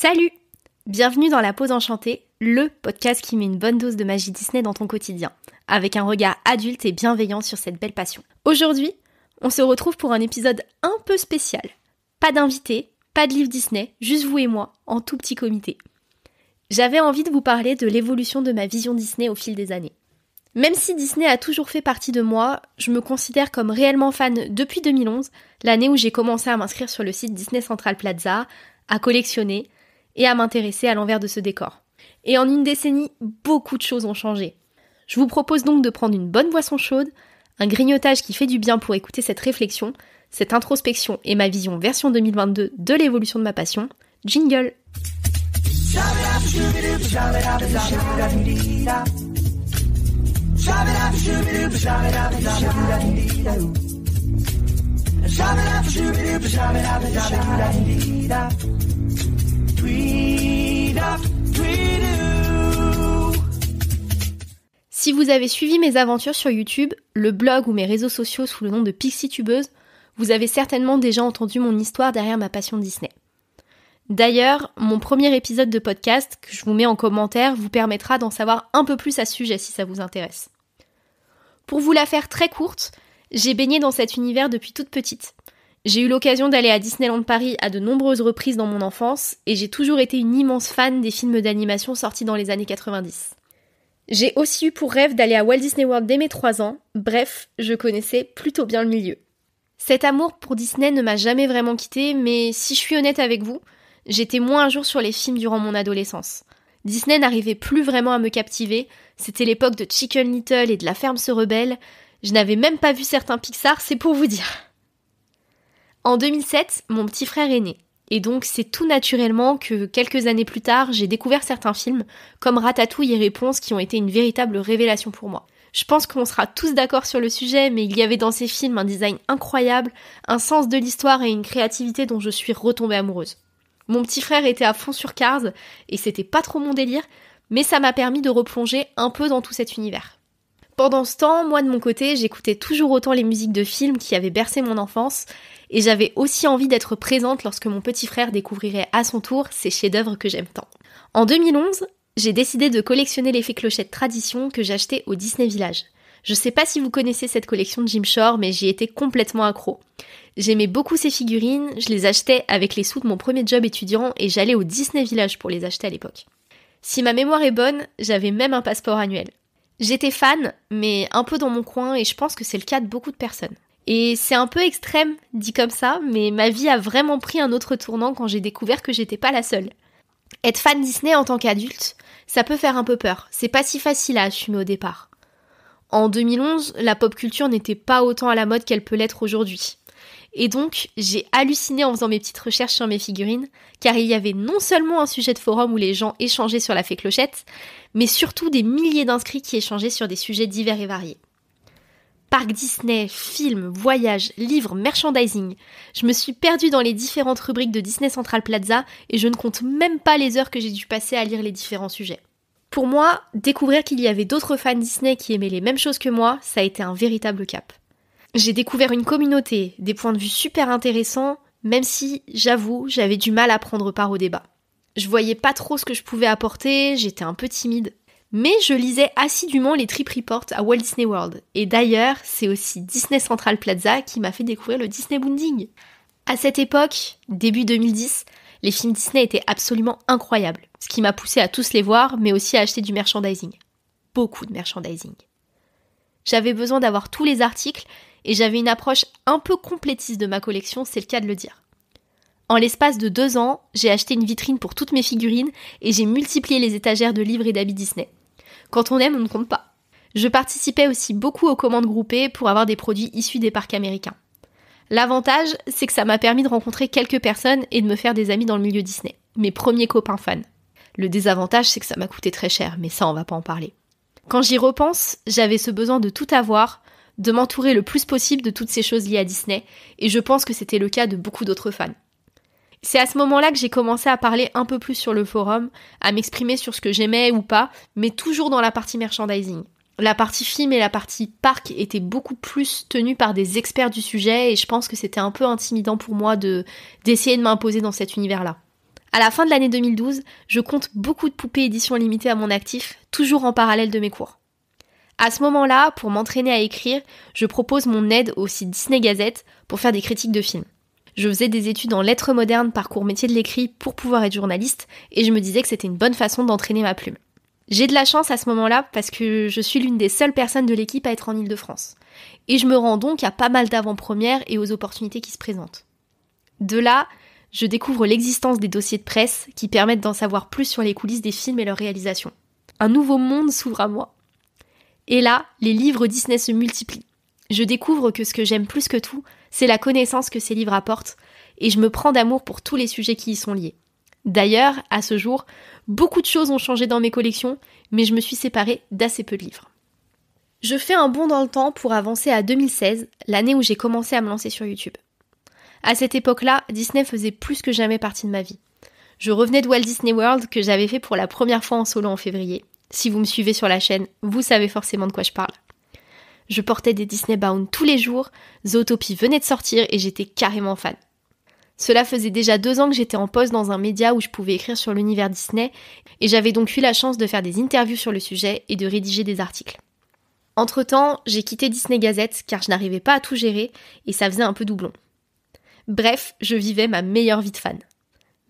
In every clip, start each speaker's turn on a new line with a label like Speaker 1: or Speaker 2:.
Speaker 1: Salut! Bienvenue dans La Pause Enchantée, le podcast qui met une bonne dose de magie Disney dans ton quotidien, avec un regard adulte et bienveillant sur cette belle passion. Aujourd'hui, on se retrouve pour un épisode un peu spécial. Pas d'invité, pas de livre Disney, juste vous et moi, en tout petit comité. J'avais envie de vous parler de l'évolution de ma vision Disney au fil des années. Même si Disney a toujours fait partie de moi, je me considère comme réellement fan depuis 2011, l'année où j'ai commencé à m'inscrire sur le site Disney Central Plaza, à collectionner et à m'intéresser à l'envers de ce décor. Et en une décennie, beaucoup de choses ont changé. Je vous propose donc de prendre une bonne boisson chaude, un grignotage qui fait du bien pour écouter cette réflexion, cette introspection et ma vision version 2022 de l'évolution de ma passion. Jingle! Si vous avez suivi mes aventures sur YouTube, le blog ou mes réseaux sociaux sous le nom de PixieTubeuse, vous avez certainement déjà entendu mon histoire derrière ma passion Disney. D'ailleurs, mon premier épisode de podcast, que je vous mets en commentaire, vous permettra d'en savoir un peu plus à ce sujet si ça vous intéresse. Pour vous la faire très courte, j'ai baigné dans cet univers depuis toute petite. J'ai eu l'occasion d'aller à Disneyland Paris à de nombreuses reprises dans mon enfance et j'ai toujours été une immense fan des films d'animation sortis dans les années 90. J'ai aussi eu pour rêve d'aller à Walt Disney World dès mes 3 ans, bref, je connaissais plutôt bien le milieu. Cet amour pour Disney ne m'a jamais vraiment quittée, mais si je suis honnête avec vous, j'étais moins un jour sur les films durant mon adolescence. Disney n'arrivait plus vraiment à me captiver, c'était l'époque de Chicken Little et de La Ferme se rebelle, je n'avais même pas vu certains Pixar, c'est pour vous dire. En 2007, mon petit frère est né, et donc c'est tout naturellement que quelques années plus tard, j'ai découvert certains films, comme Ratatouille et Réponse, qui ont été une véritable révélation pour moi. Je pense qu'on sera tous d'accord sur le sujet, mais il y avait dans ces films un design incroyable, un sens de l'histoire et une créativité dont je suis retombée amoureuse. Mon petit frère était à fond sur Cars, et c'était pas trop mon délire, mais ça m'a permis de replonger un peu dans tout cet univers. Pendant ce temps, moi de mon côté, j'écoutais toujours autant les musiques de films qui avaient bercé mon enfance, et j'avais aussi envie d'être présente lorsque mon petit frère découvrirait à son tour ces chefs-d'œuvre que j'aime tant. En 2011, j'ai décidé de collectionner les Fées Clochettes Tradition que j'achetais au Disney Village. Je sais pas si vous connaissez cette collection de Jim Shore, mais j'y étais complètement accro. J'aimais beaucoup ces figurines, je les achetais avec les sous de mon premier job étudiant et j'allais au Disney Village pour les acheter à l'époque. Si ma mémoire est bonne, j'avais même un passeport annuel. J'étais fan, mais un peu dans mon coin et je pense que c'est le cas de beaucoup de personnes. Et c'est un peu extrême, dit comme ça, mais ma vie a vraiment pris un autre tournant quand j'ai découvert que j'étais pas la seule. Être fan Disney en tant qu'adulte, ça peut faire un peu peur, c'est pas si facile à assumer au départ. En 2011, la pop culture n'était pas autant à la mode qu'elle peut l'être aujourd'hui. Et donc, j'ai halluciné en faisant mes petites recherches sur mes figurines, car il y avait non seulement un sujet de forum où les gens échangeaient sur la Fée Clochette, mais surtout des milliers d'inscrits qui échangeaient sur des sujets divers et variés. Parc Disney, films, voyages, livres, merchandising. Je me suis perdue dans les différentes rubriques de Disney Central Plaza et je ne compte même pas les heures que j'ai dû passer à lire les différents sujets. Pour moi, découvrir qu'il y avait d'autres fans Disney qui aimaient les mêmes choses que moi, ça a été un véritable cap. J'ai découvert une communauté, des points de vue super intéressants, même si, j'avoue, j'avais du mal à prendre part au débat. Je voyais pas trop ce que je pouvais apporter, j'étais un peu timide. Mais je lisais assidûment les trip reports à Walt Disney World. Et d'ailleurs, c'est aussi Disney Central Plaza qui m'a fait découvrir le Disney Boonding. À cette époque, début 2010, les films Disney étaient absolument incroyables. Ce qui m'a poussé à tous les voir, mais aussi à acheter du merchandising. Beaucoup de merchandising. J'avais besoin d'avoir tous les articles et j'avais une approche un peu complétiste de ma collection, c'est le cas de le dire. En l'espace de 2 ans, j'ai acheté une vitrine pour toutes mes figurines et j'ai multiplié les étagères de livres et d'habits Disney. Quand on aime, on ne compte pas. Je participais aussi beaucoup aux commandes groupées pour avoir des produits issus des parcs américains. L'avantage, c'est que ça m'a permis de rencontrer quelques personnes et de me faire des amis dans le milieu Disney. Mes premiers copains fans. Le désavantage, c'est que ça m'a coûté très cher, mais ça, on va pas en parler. Quand j'y repense, j'avais ce besoin de tout avoir, de m'entourer le plus possible de toutes ces choses liées à Disney, et je pense que c'était le cas de beaucoup d'autres fans. C'est à ce moment-là que j'ai commencé à parler un peu plus sur le forum, à m'exprimer sur ce que j'aimais ou pas, mais toujours dans la partie merchandising. La partie film et la partie parc étaient beaucoup plus tenues par des experts du sujet et je pense que c'était un peu intimidant pour moi d'essayer de m'imposer dans cet univers-là. À la fin de l'année 2012, je compte beaucoup de poupées édition limitée à mon actif, toujours en parallèle de mes cours. À ce moment-là, pour m'entraîner à écrire, je propose mon aide au site Disney Gazette pour faire des critiques de films. Je faisais des études en lettres modernes, parcours métier de l'écrit pour pouvoir être journaliste, et je me disais que c'était une bonne façon d'entraîner ma plume. J'ai de la chance à ce moment-là parce que je suis l'une des seules personnes de l'équipe à être en Île-de-France. Et je me rends donc à pas mal d'avant-premières et aux opportunités qui se présentent. De là, je découvre l'existence des dossiers de presse qui permettent d'en savoir plus sur les coulisses des films et leur réalisation. Un nouveau monde s'ouvre à moi. Et là, les livres Disney se multiplient. Je découvre que ce que j'aime plus que tout, c'est la connaissance que ces livres apportent, et je me prends d'amour pour tous les sujets qui y sont liés. D'ailleurs, à ce jour, beaucoup de choses ont changé dans mes collections, mais je me suis séparée d'assez peu de livres. Je fais un bond dans le temps pour avancer à 2016, l'année où j'ai commencé à me lancer sur YouTube. À cette époque-là, Disney faisait plus que jamais partie de ma vie. Je revenais de Walt Disney World que j'avais fait pour la première fois en solo en février. Si vous me suivez sur la chaîne, vous savez forcément de quoi je parle. Je portais des Disney Bound tous les jours, Zootopie venait de sortir et j'étais carrément fan. Cela faisait déjà 2 ans que j'étais en poste dans un média où je pouvais écrire sur l'univers Disney et j'avais donc eu la chance de faire des interviews sur le sujet et de rédiger des articles. Entre-temps, j'ai quitté Disney Gazette car je n'arrivais pas à tout gérer et ça faisait un peu doublon. Bref, je vivais ma meilleure vie de fan.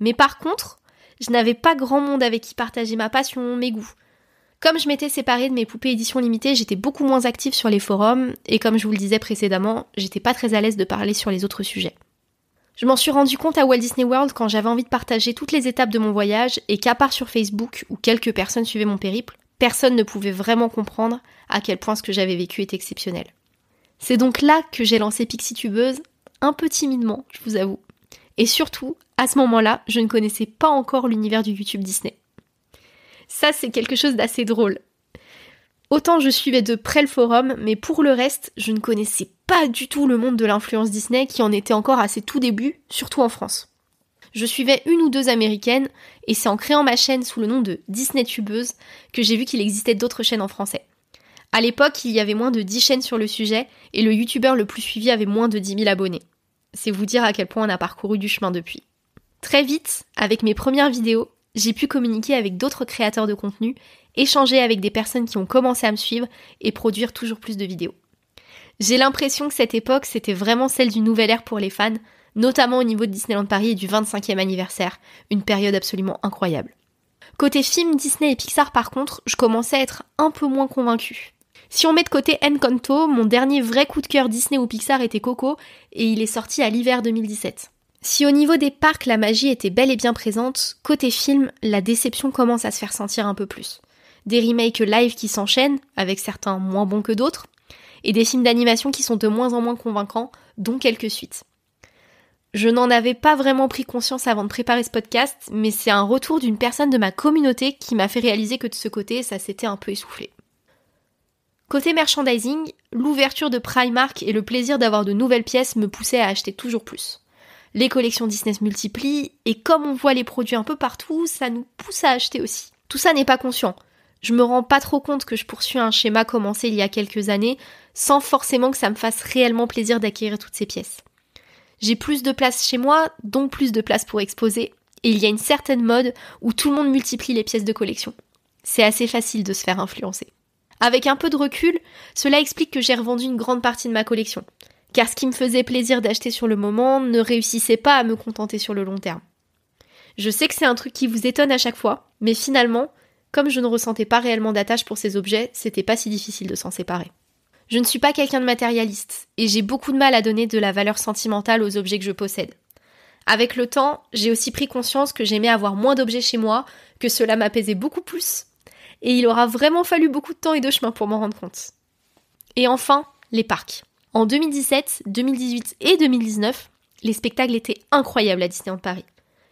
Speaker 1: Mais par contre, je n'avais pas grand monde avec qui partager ma passion, mes goûts. Comme je m'étais séparée de mes poupées édition limitée, j'étais beaucoup moins active sur les forums, et comme je vous le disais précédemment, j'étais pas très à l'aise de parler sur les autres sujets. Je m'en suis rendu compte à Walt Disney World quand j'avais envie de partager toutes les étapes de mon voyage, et qu'à part sur Facebook, où quelques personnes suivaient mon périple, personne ne pouvait vraiment comprendre à quel point ce que j'avais vécu était exceptionnel. C'est donc là que j'ai lancé PixieTubeuse, un peu timidement, je vous avoue. Et surtout, à ce moment-là, je ne connaissais pas encore l'univers du YouTube Disney. Ça, c'est quelque chose d'assez drôle. Autant je suivais de près le forum, mais pour le reste, je ne connaissais pas du tout le monde de l'influence Disney qui en était encore à ses tout débuts, surtout en France. Je suivais 1 ou 2 américaines, et c'est en créant ma chaîne sous le nom de DisneyTubeuse que j'ai vu qu'il existait d'autres chaînes en français. À l'époque, il y avait moins de 10 chaînes sur le sujet, et le youtubeur le plus suivi avait moins de 10 000 abonnés. C'est vous dire à quel point on a parcouru du chemin depuis. Très vite, avec mes premières vidéos, j'ai pu communiquer avec d'autres créateurs de contenu, échanger avec des personnes qui ont commencé à me suivre et produire toujours plus de vidéos. J'ai l'impression que cette époque, c'était vraiment celle d'une nouvelle ère pour les fans, notamment au niveau de Disneyland Paris et du 25e anniversaire, une période absolument incroyable. Côté film, Disney et Pixar par contre, je commençais à être un peu moins convaincue. Si on met de côté Encanto, mon dernier vrai coup de cœur Disney ou Pixar était Coco, et il est sorti à l'hiver 2017. Si au niveau des parcs, la magie était bel et bien présente, côté film, la déception commence à se faire sentir un peu plus. Des remakes live qui s'enchaînent, avec certains moins bons que d'autres, et des films d'animation qui sont de moins en moins convaincants, dont quelques suites. Je n'en avais pas vraiment pris conscience avant de préparer ce podcast, mais c'est un retour d'une personne de ma communauté qui m'a fait réaliser que de ce côté, ça s'était un peu essoufflé. Côté merchandising, l'ouverture de Primark et le plaisir d'avoir de nouvelles pièces me poussaient à acheter toujours plus. Les collections Disney se multiplient, et comme on voit les produits un peu partout, ça nous pousse à acheter aussi. Tout ça n'est pas conscient. Je me rends pas trop compte que je poursuis un schéma commencé il y a quelques années, sans forcément que ça me fasse réellement plaisir d'acquérir toutes ces pièces. J'ai plus de place chez moi, donc plus de place pour exposer, et il y a une certaine mode où tout le monde multiplie les pièces de collection. C'est assez facile de se faire influencer. Avec un peu de recul, cela explique que j'ai revendu une grande partie de ma collection. Car ce qui me faisait plaisir d'acheter sur le moment ne réussissait pas à me contenter sur le long terme. Je sais que c'est un truc qui vous étonne à chaque fois, mais finalement, comme je ne ressentais pas réellement d'attache pour ces objets, c'était pas si difficile de s'en séparer. Je ne suis pas quelqu'un de matérialiste, et j'ai beaucoup de mal à donner de la valeur sentimentale aux objets que je possède. Avec le temps, j'ai aussi pris conscience que j'aimais avoir moins d'objets chez moi, que cela m'apaisait beaucoup plus, et il aura vraiment fallu beaucoup de temps et de chemin pour m'en rendre compte. Et enfin, les parcs. En 2017, 2018 et 2019, les spectacles étaient incroyables à Disneyland Paris.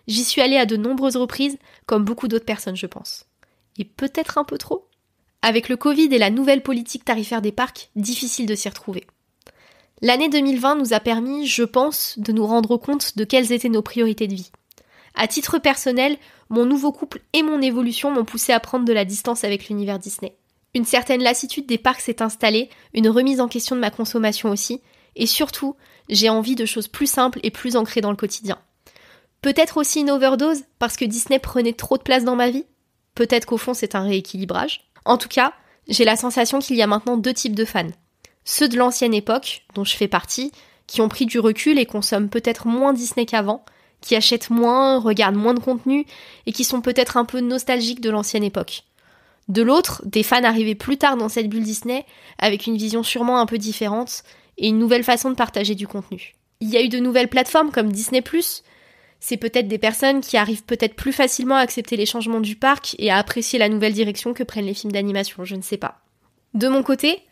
Speaker 1: J'y suis allée à de nombreuses reprises, comme beaucoup d'autres personnes je pense. Et peut-être un peu trop. Avec le Covid et la nouvelle politique tarifaire des parcs, difficile de s'y retrouver. L'année 2020 nous a permis, je pense, de nous rendre compte de quelles étaient nos priorités de vie. À titre personnel, mon nouveau couple et mon évolution m'ont poussé à prendre de la distance avec l'univers Disney. Une certaine lassitude des parcs s'est installée, une remise en question de ma consommation aussi, et surtout, j'ai envie de choses plus simples et plus ancrées dans le quotidien. Peut-être aussi une overdose, parce que Disney prenait trop de place dans ma vie. Peut-être qu'au fond, c'est un rééquilibrage. En tout cas, j'ai la sensation qu'il y a maintenant 2 types de fans. Ceux de l'ancienne époque, dont je fais partie, qui ont pris du recul et consomment peut-être moins Disney qu'avant, qui achètent moins, regardent moins de contenu et qui sont peut-être un peu nostalgiques de l'ancienne époque. De l'autre, des fans arrivés plus tard dans cette bulle Disney, avec une vision sûrement un peu différente et une nouvelle façon de partager du contenu. Il y a eu de nouvelles plateformes comme Disney+, c'est peut-être des personnes qui arrivent peut-être plus facilement à accepter les changements du parc et à apprécier la nouvelle direction que prennent les films d'animation, je ne sais pas. De mon côté,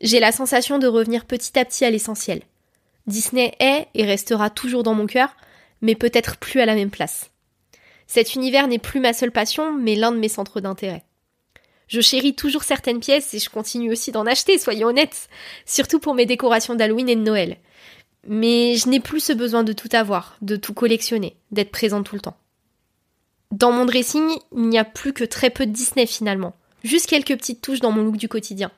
Speaker 1: j'ai la sensation de revenir petit à petit à l'essentiel. Disney est et restera toujours dans mon cœur, mais peut-être plus à la même place. Cet univers n'est plus ma seule passion, mais l'un de mes centres d'intérêt. Je chéris toujours certaines pièces et je continue aussi d'en acheter, soyons honnêtes, surtout pour mes décorations d'Halloween et de Noël. Mais je n'ai plus ce besoin de tout avoir, de tout collectionner, d'être présente tout le temps. Dans mon dressing, il n'y a plus que très peu de Disney finalement, juste quelques petites touches dans mon look du quotidien.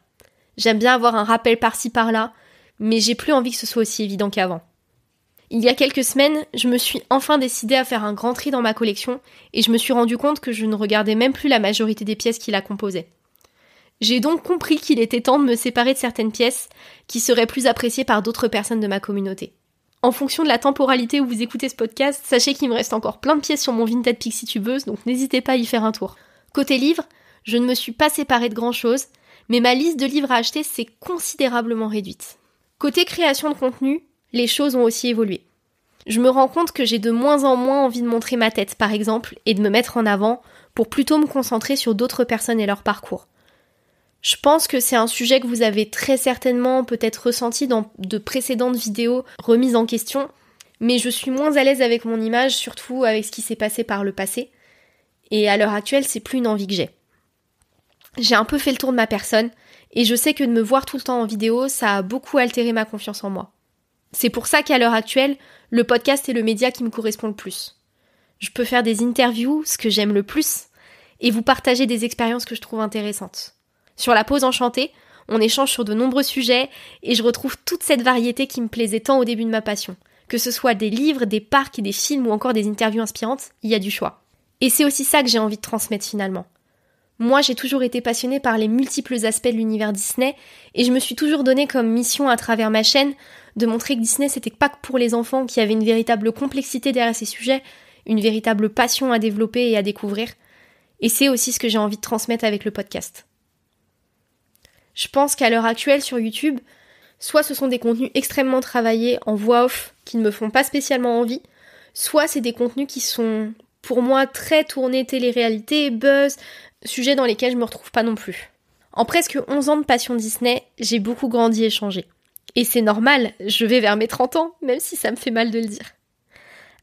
Speaker 1: J'aime bien avoir un rappel par-ci par-là, mais j'ai plus envie que ce soit aussi évident qu'avant. Il y a quelques semaines, je me suis enfin décidée à faire un grand tri dans ma collection et je me suis rendu compte que je ne regardais même plus la majorité des pièces qui la composaient. J'ai donc compris qu'il était temps de me séparer de certaines pièces qui seraient plus appréciées par d'autres personnes de ma communauté. En fonction de la temporalité où vous écoutez ce podcast, sachez qu'il me reste encore plein de pièces sur mon Vinted Pixitubeuse, donc n'hésitez pas à y faire un tour. Côté livres, je ne me suis pas séparée de grand chose, mais ma liste de livres à acheter s'est considérablement réduite. Côté création de contenu, les choses ont aussi évolué. Je me rends compte que j'ai de moins en moins envie de montrer ma tête, par exemple, et de me mettre en avant pour plutôt me concentrer sur d'autres personnes et leur parcours. Je pense que c'est un sujet que vous avez très certainement peut-être ressenti dans de précédentes vidéos remises en question, mais je suis moins à l'aise avec mon image, surtout avec ce qui s'est passé par le passé, et à l'heure actuelle, c'est plus une envie que j'ai. J'ai un peu fait le tour de ma personne, et je sais que de me voir tout le temps en vidéo, ça a beaucoup altéré ma confiance en moi. C'est pour ça qu'à l'heure actuelle, le podcast est le média qui me correspond le plus. Je peux faire des interviews, ce que j'aime le plus, et vous partager des expériences que je trouve intéressantes. Sur la pause enchantée, on échange sur de nombreux sujets et je retrouve toute cette variété qui me plaisait tant au début de ma passion. Que ce soit des livres, des parcs, des films ou encore des interviews inspirantes, il y a du choix. Et c'est aussi ça que j'ai envie de transmettre finalement. Moi, j'ai toujours été passionnée par les multiples aspects de l'univers Disney et je me suis toujours donné comme mission à travers ma chaîne de montrer que Disney c'était pas que pour les enfants, qu'il y avait une véritable complexité derrière ces sujets, une véritable passion à développer et à découvrir. Et c'est aussi ce que j'ai envie de transmettre avec le podcast. Je pense qu'à l'heure actuelle sur YouTube, soit ce sont des contenus extrêmement travaillés en voix off qui ne me font pas spécialement envie, soit c'est des contenus qui sont pour moi très tournés télé-réalité, buzz, sujets dans lesquels je me retrouve pas non plus. En presque 11 ans de passion Disney, j'ai beaucoup grandi et changé. Et c'est normal, je vais vers mes 30 ans, même si ça me fait mal de le dire.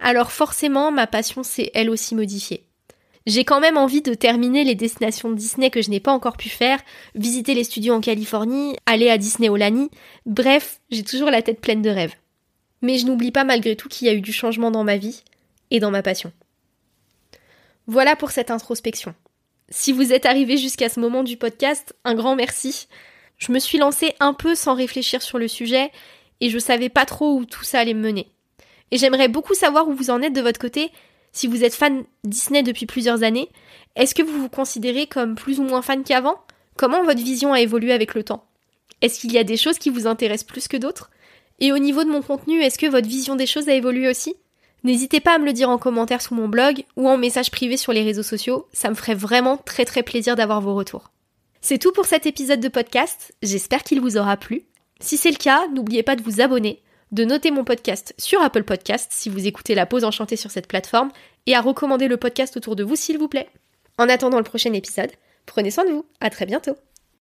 Speaker 1: Alors forcément, ma passion s'est elle aussi modifiée. J'ai quand même envie de terminer les destinations Disney que je n'ai pas encore pu faire, visiter les studios en Californie, aller à Disney Aulani, bref, j'ai toujours la tête pleine de rêves. Mais je n'oublie pas malgré tout qu'il y a eu du changement dans ma vie et dans ma passion. Voilà pour cette introspection. Si vous êtes arrivé jusqu'à ce moment du podcast, un grand merci. Je me suis lancée un peu sans réfléchir sur le sujet et je savais pas trop où tout ça allait me mener. Et j'aimerais beaucoup savoir où vous en êtes de votre côté. Si vous êtes fan Disney depuis plusieurs années, est-ce que vous vous considérez comme plus ou moins fan qu'avant ? Comment votre vision a évolué avec le temps ? Est-ce qu'il y a des choses qui vous intéressent plus que d'autres ? Et au niveau de mon contenu, est-ce que votre vision des choses a évolué aussi ? N'hésitez pas à me le dire en commentaire sous mon blog ou en message privé sur les réseaux sociaux, ça me ferait vraiment très très plaisir d'avoir vos retours. C'est tout pour cet épisode de podcast, j'espère qu'il vous aura plu. Si c'est le cas, n'oubliez pas de vous abonner, de noter mon podcast sur Apple Podcasts si vous écoutez La Pause Enchantée sur cette plateforme et à recommander le podcast autour de vous s'il vous plaît. En attendant le prochain épisode, prenez soin de vous, à très bientôt.